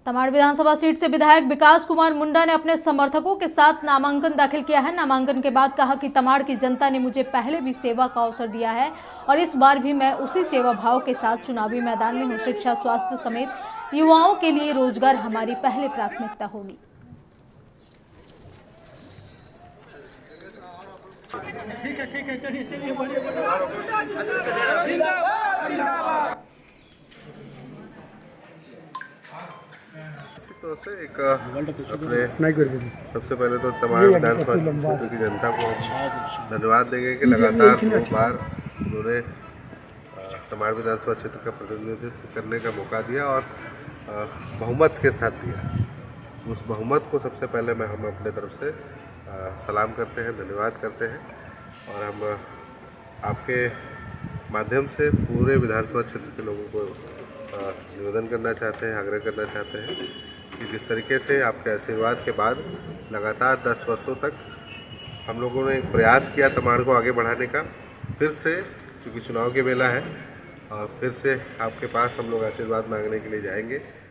तमाड़ विधानसभा seat से विधायक विकास कुमार मुंडा ने अपने समर्थकों के साथ नामांकन दाखिल किया है। नामांकन के बाद कहा कि तमाड़ की जनता ने मुझे पहले भी सेवा का अवसर दिया है और इस बार भी मैं उसी सेवा भाव के साथ चुनावी मैदान में हूं। शिक्षा, स्वास्थ्य समेत युवाओं के लिए रोजगार हमारी पहली प्राथमिकता होगी। ठीक है चलिए बढ़िया। तो से एक अपने सबसे पहले तो तमाम विधानसभा क्षेत्र की जनता को धन्यवाद देंगे कि लगातार 2 बार उन्होंने तमाम विधानसभा क्षेत्र का प्रतिनिधित्व करने का मौका दिया और बहुमत के साथ दिया। उस बहुमत को सबसे पहले हम अपने तरफ से सलाम करते हैं, धन्यवाद करते हैं और हम आपके माध्यम से पूरे विधानसभा क्षेत्र के लोगों को निवेदन करना चाहते हैं, आग्रह करना चाहते हैं कि जिस तरीके से आपके आशीर्वाद के बाद लगातार 10 वर्षों तक हम लोगों ने प्रयास किया तमाड़ को आगे बढ़ाने का, फिर से क्योंकि चुनाव की बेला है और फिर से आपके पास हम लोग आशीर्वाद मांगने के लिए जाएंगे।